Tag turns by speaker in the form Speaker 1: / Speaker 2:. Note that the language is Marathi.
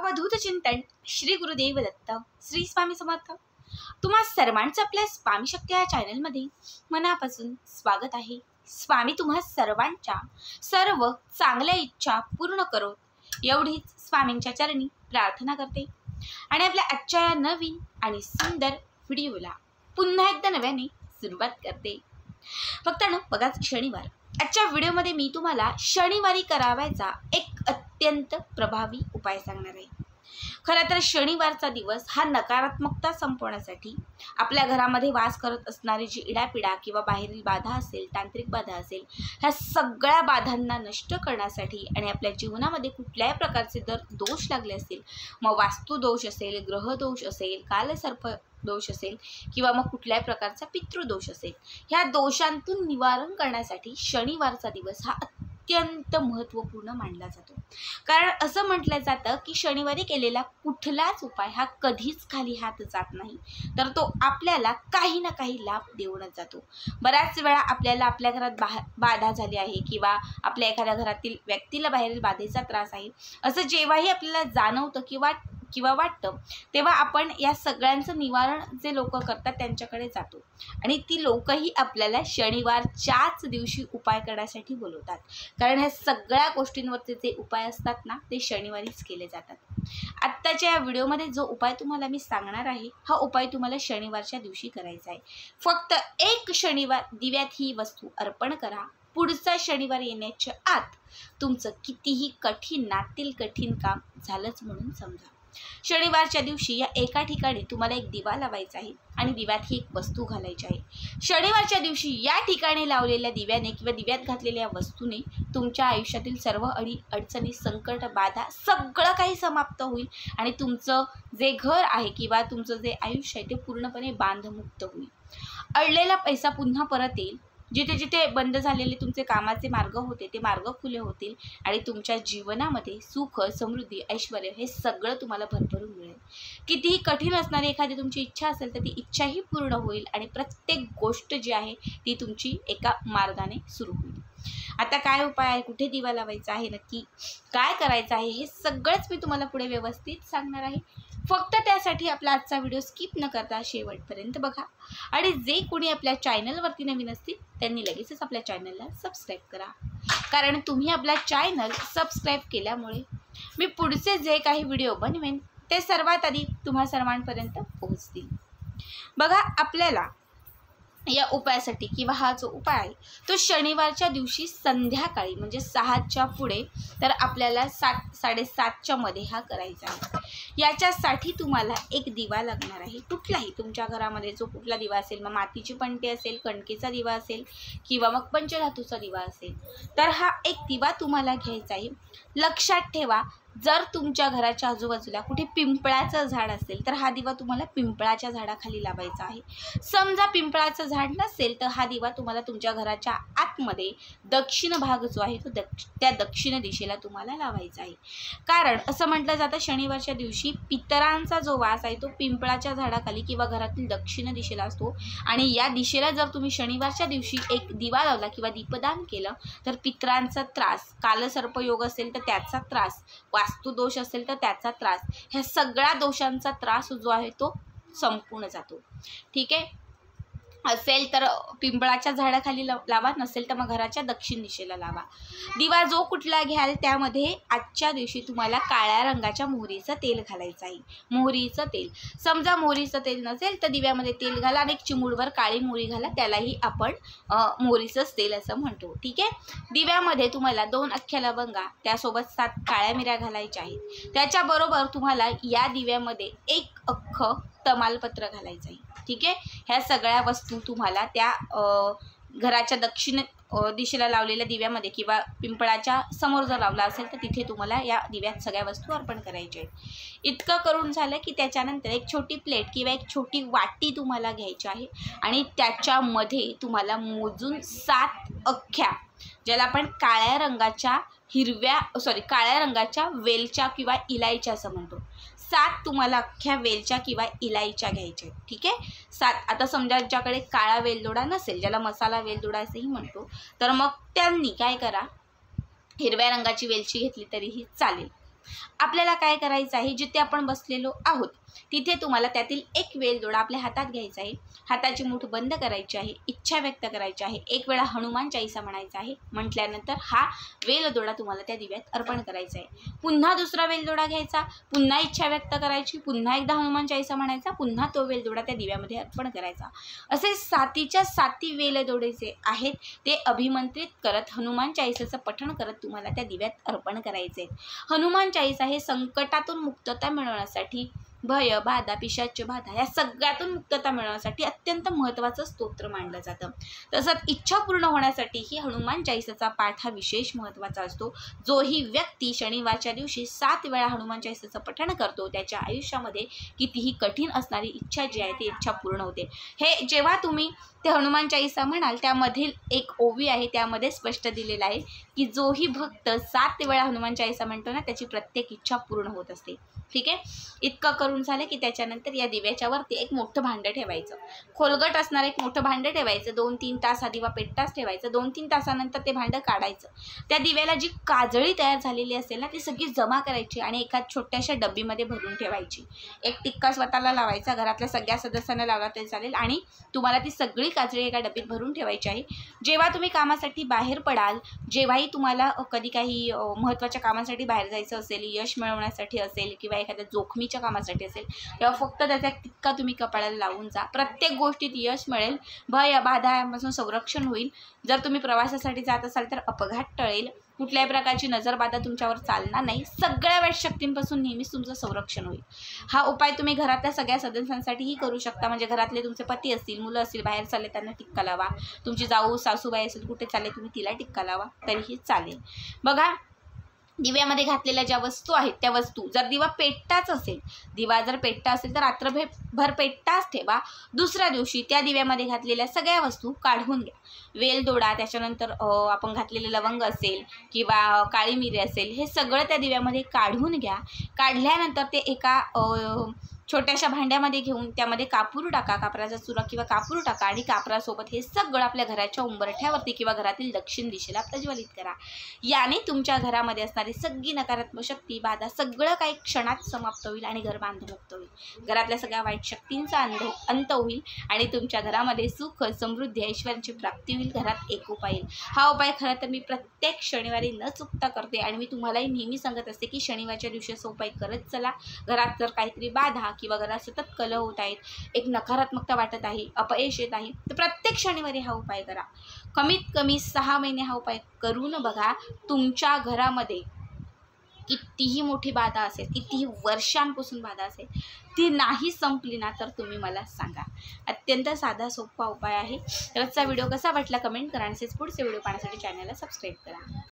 Speaker 1: अवधूत चिंतन श्री गुरुदेव दत्त श्री स्वामी समर्थ। तुम्हा सर्वांचं आपल्या स्वामी शक्ती या चॅनलमध्ये मनापासून स्वागत आहे। स्वामी तुम्हा सर्वांच्या सर्व चांगल्या इच्छा पूर्ण करो एवढीच स्वामींच्या चरणी प्रार्थना करते आणि आपल्या आजच्या या नवीन आणि सुंदर व्हिडिओला पुन्हा एकदा नव्याने सुरुवात करते। फक्त बघा शनिवार। आजच्या व्हिडिओमध्ये मी तुम्हाला शनिवारी करावायचा एक अत्यंत प्रभावी उपाय सांगणार आहे। खरं तर शनिवारचा दिवस हा नकारात्मकता संपवण्यासाठी, आपल्या घरामध्ये वास करत असणारी जी इडापिडा किंवा बाहेरील बाधा असेल, तांत्रिक बाधा असेल, ह्या सगळ्या बाधांना नष्ट करण्यासाठी आणि आपल्या जीवनामध्ये कुठल्याही प्रकारचे जर दोष लागले असतील, मग वास्तु दोष असेल, ग्रह दोष असेल, कालसर्प दोष असेल किंवा मग कुठल्याही प्रकारचा पितृदोष असेल, ह्या दोषांतून निवारण करण्यासाठी शनिवारचा दिवस हा अत्यंत महत्त्वपूर्ण मानला जातो। कारण असं म्हटलं जातं की शनिवारी केलेला कुठलाच उपाय हा कधीच खाली हात जात नाही, तर तो आपल्याला काही ना काही लाभ देऊनच जातो। बऱ्याच वेळा आपल्याला आपल्या घरात बाधा झाली आहे किंवा आपल्या एखाद्या घरातील व्यक्तीला बाहेरील बाधेचा त्रास आहे, असं जेव्हाही आपल्याला जाणवतं किंवा वाटतं, तेव्हा आपण या सगळ्यांचं निवारण जे लोक करतात त्यांच्याकडे जातो आणि ती लोकही आपल्याला शनिवारच्याच दिवशी उपाय करण्यासाठी बोलवतात। कारण ह्या सगळ्या गोष्टींवरचे जे उपाय असतात ना, ते शनिवारीच केले जातात। आत्ताच्या या व्हिडिओमध्ये जो उपाय तुम्हाला मी सांगणार आहे, हा उपाय तुम्हाला शनिवारच्या दिवशी करायचा आहे। फक्त एक शनिवार दिव्यात ही वस्तू अर्पण करा। पुढचा शनिवार येण्याच्या आत तुमचं कितीही कठीणातील कठीण काम झालंच म्हणून समजा। शनिवारच्या दिवशी या एका ठिकाणी तुम्हाला एक दिवा लावायचा आहे आणि दिव्यात ही एक वस्तू घालायची आहे। शनिवारच्या दिवशी या ठिकाणी लावलेल्या दिव्याने किंवा दिव्यात घातलेल्या वस्तूने तुमच्या आयुष्यातील सर्व अडचणी, संकट, बाधा सगळं काही समाप्त होईल आणि तुमचं जे घर आहे किंवा तुमचं जे आयुष्य आहे ते पूर्णपणे बांधमुक्त होईल। अडलेला पैसा पुन्हा परत येईल। जिथे जिथे बंद झालेले तुमचे कामाचे मार्ग होते ते मार्ग खुले होतील आणि तुमच्या जीवनामध्ये सुख, समृद्धी, ऐश्वर्य हे सगळं तुम्हाला भरभरून मिळेल। कितीही कठीण असणारी एखादी तुमची इच्छा असेल तर ती इच्छाही पूर्ण होईल आणि प्रत्येक गोष्ट जी आहे ती तुमची एका मार्गाने सुरू होईल। आता काय उपाय आहे, कुठे दिवा लावायचा आहे, नक्की काय करायचं आहे, हे सगळंच मी तुम्हाला पुढे व्यवस्थित सांगणार आहे। फक्त त्यासाठी आपला आजचा व्हिडिओ स्किप न करता शेवटपर्यंत बघा आणि जे कोणी आपल्या चॅनलवरती नवीन असतील त्यांनी लगेचच आपल्या चॅनलला सबस्क्राईब करा। कारण तुम्ही आपला चॅनल सबस्क्राईब केल्यामुळे मी पुढचे जे काही व्हिडिओ बनवेन ते सर्वात आधी तुम्हा सर्वांपर्यंत पोहोचतील। बघा, आपल्याला या उपायासाठी किंवा हा जो उपाय आहे तो शनिवारच्या दिवशी संध्याकाळी म्हणजे 6च्या पुढे, तर आपल्याला 7-7:30च्या मध्ये हा करायचा आहे। याच्यासाठी तुम्हाला एक दिवा लागणार आहे, कुठलाही तुमच्या घरामध्ये जो कुठला दिवा असेल, मग मातीची पणती असेल, कणकेचा दिवा असेल किंवा मग पंचधातूचा दिवा असेल, तर हा एक दिवा तुम्हाला घ्यायचा आहे। लक्षात ठेवा, जर तुमच्या घराच्या आजूबाजूला कुठे पिंपळाचं झाड असेल तर हा दिवा तुम्हाला पिंपळाच्या झाडाखाली लावायचा आहे। समजा पिंपळाचं झाड नसेल तर हा दिवा तुम्हाला तुमच्या घराच्या आतमध्ये दक्षिण भाग जो आहे तो त्या दक्षिण दिशेला तुम्हाला लावायचा आहे। कारण असं म्हटलं जातं शनिवारच्या दिवशी पितरांचा जो वास आहे तो पिंपळाच्या झाडाखाली किंवा घरातील दक्षिण दिशेला असतो आणि या दिशेला जर तुम्ही शनिवारच्या दिवशी एक दिवा लावला किंवा दीपदान केलं तर पितरांचा त्रास, कालसर्प योग असेल तर त्याचा त्रास, वास्तुदोष असेल तर त्याचा त्रास, ह्या सगळ्या दोषांचा त्रास जो आहे तो संपूर्ण जातो। ठीक आहे, असेल तर पिंपळाच्या झाडाखाली लावा, नसेल तर मग घराच्या दक्षिण दिशेला लावा। दिवा जो कुठला घ्याल त्यामध्ये आजच्या दिवशी तुम्हाला काळ्या रंगाच्या मोहरीचं तेल घालायचं आहे। मोहरीचं तेल, समजा मोहरीचं तेल नसेल तर दिव्यामध्ये तेल घाला आणि एक चिमूटभर काळी मोहरी घाला, त्यालाही आपण मोहरीचंच तेल असं म्हणतो। ठीक आहे, दिव्यामध्ये तुम्हाला 2 अख्ख्या लवंगा, त्यासोबत 7 काळ्या मिऱ्या घालायच्या आहेत। त्याच्याबरोबर तुम्हाला या दिव्यामध्ये 1 अख्खं तमालपत्र घालायचं आहे। ठीक आहे, ह्या सगळ्या वस्तू तुम्हाला त्या घराच्या दक्षिण दिशेला लावलेल्या दिव्यामध्ये किंवा पिंपळाच्या समोर जर लावला असेल तर तिथे तुम्हाला या दिव्यात सगळ्या वस्तू अर्पण करायच्या आहेत। इतकं करून झालं की त्याच्यानंतर एक छोटी प्लेट किंवा एक छोटी वाटी तुम्हाला घ्यायची आहे आणि त्याच्यामध्ये तुम्हाला मोजून 7 अख्ख्या, ज्याला आपण काळ्या रंगाच्या वेलच्या किंवा इलायच्या असं म्हणतो, 7 तुम्हाला अख्ख्या वेलच्या किंवा इलायच्या घ्यायच्या। ठीक आहे, 7। आता समजा ज्याच्याकडे काळा वेलदोडा नसेल, ज्याला मसाला वेलदोडा असेही म्हणतो, तर मग त्यांनी काय करा, हिरव्या रंगाची वेलची घेतली तरीही चालेल। आपल्याला काय करायचं आहे, जिथे आपण बसलेलो आहोत तिथे तुम्हाला त्यातील एक वेलदोडा आपल्या हातात घ्यायचा आहे. हाताची मूठ बंद करायची आहे, इच्छा व्यक्त करायची आहे, एक वेळा हनुमान चालीसा म्हणायचा आहे. म्हटल्यानंतर हा वेलदोडा तुम्हाला त्या दिव्यात अर्पण करायचा आहे. पुन्हा दुसरा वेलदोडा घ्यायचा, पुन्हा इच्छा व्यक्त करायची, पुन्हा एकदा हनुमान चालीसा म्हणायचा, पुन्हा तो वेलदोडा त्या दिव्यामध्ये अर्पण करायचा. असे 7च्या 7 वेलदोडे जे आहेत ते अभिमंत्रित करत हनुमान चालीसाचं पठण करत तुम्हाला त्या दिव्यात अर्पण करायचे. हनुमान चालीसा हे संकटातून मुक्तता मिळवण्यासाठी, भय बाधा पिशाच बाधा या सगळ्यातून मुक्तता मिळवण्यासाठी अत्यंत महत्त्वाचं स्तोत्र मानलं जातं. तसंच इच्छा पूर्ण होण्यासाठी ही हनुमान चालीसाचा पाठ हा विशेष महत्त्वाचा असतो. जो ही व्यक्ती शनिवारच्या दिवशी 7 वेळा हनुमान चालीसाचं पठण करतो त्याच्या आयुष्यामध्ये कितीही कठीण असणारी इच्छा जी आहे ती इच्छा पूर्ण होते. हे जेव्हा तुम्ही ते हनुमान चालीसा म्हणाल त्यामधील एक ओवी आहे, त्यामध्ये स्पष्ट दिलेलं आहे की जोही भक्त 7 वेळा हनुमान चालीसा म्हणतो ना त्याची प्रत्येक इच्छा पूर्ण होत असते. ठीक आहे, इतकं करून झालं की त्याच्यानंतर या दिव्याच्या वरती एक मोठं भांडं ठेवायचं, खोलगट असणारं एक मोठं भांडं ठेवायचं. 2-3 तास हा दिवा पेटताच ठेवायचं. 2-3 तासानंतर ते भांडं काढायचं. त्या दिव्याला जी काजळी तयार झालेली असेल ना ती सगळी जमा करायची आणि एका छोट्याशा डब्बीमध्ये भरून ठेवायची. एक टिक्का स्वतःला लावायचा, घरातल्या सगळ्या सदस्यांना लावला तरी चालेल आणि तुम्हाला ती सगळी काजळी एका डब्बीत भरून ठेवायची आहे. जेव्हा तुम्ही कामासाठी बाहेर पडाल, जेव्हाही तुम्हाला कधी काही महत्त्वाच्या कामासाठी बाहेर जायचं असेल, यश मिळवण्यासाठी असेल किंवा एखाद्या जोखमीच्या कामासाठी असेल, तेव्हा फक्त त्याचा एक टिक्का तुम्ही कपाळाला लावून जा. प्रत्येक गोष्टीत यश मिळेल, भय बाधा यापासून संरक्षण होईल. जर तुम्ही प्रवासासाठी जात असाल तर अपघात टळेल, कुठल्याही प्रकारची नजरबाधा तुमच्यावर चालणार नाही, सगळ्या वाईट शक्तींपासून नेहमीच तुमचं संरक्षण होईल. हा उपाय तुम्ही घरातल्या सगळ्या सदस्यांसाठीही करू शकता. म्हणजे घरातले तुमचे पती असतील, मुलं असतील, बाहेर चालले त्यांना टिक्का लावा. तुमची जाऊ सासूबाई असेल कुठे चालले तुम्ही तिला टिक्का लावा तरीही चालेल. बघा, दिव्यामध्ये घातलेल्या ज्या वस्तू आहेत त्या वस्तू जर दिवा पेटताच असेल, दिवा जर पेटता असेल तर रात्रभर पेटताच ठेवा. दुसऱ्या दिवशी त्या दिव्यामध्ये घातलेल्या सगळ्या वस्तू काढून घ्या. वेलदोडा, त्याच्यानंतर आपण घातलेले लवंग असेल किंवा काळी मिरी असेल, हे सगळं त्या दिव्यामध्ये काढून घ्या. काढल्यानंतर ते एका छोट्याशा भांड्यामध्ये घेऊन त्यामध्ये कापूर टाका, कापराचा चुरा किंवा कापूर टाका आणि कापरासोबत हे सगळं आपल्या घराच्या उंबरठ्यावरती किंवा घरातील दक्षिण दिशेला प्रज्वलित करा. याने तुमच्या घरामध्ये असणारी सगळी नकारात्मक शक्ती, बाधा सगळं काही क्षणात समाप्त होईल आणि घर बांधमुक्त होईल. घरातल्या सगळ्या वाईट शक्तींचा अंत होईल आणि तुमच्या घरामध्ये सुख, समृद्धी, ऐश्वर्याची प्राप्ती होईल. घरात एकोपा येईल. हा उपाय खरं तर मी प्रत्येक शनिवारी न चुकता करते आणि मी तुम्हालाही नेहमी सांगत असते की शनिवारच्या दिवशी असा उपाय करत चला. घरात जर काहीतरी बाधा किंवा घरात सतत कलह होत आहेत, एक नकारात्मकता वाटत आहे, अपयश येत आहे, तर प्रत्येक शनिवारी हा उपाय करा. कमीत कमी 6 महिने हा उपाय करून बघा. तुमच्या घरामध्ये कितीही मोठी बाधा असेल, कितीही वर्षांपासून बाधा असेल, ती नाही संपली ना तर तुम्ही मला सांगा. अत्यंत साधा सोपा उपाय आहे. तरचा व्हिडिओ कसा वाटला कमेंट करा आणि पुढचे व्हिडिओ पाहण्यासाठी चॅनलला सबस्क्राईब करा.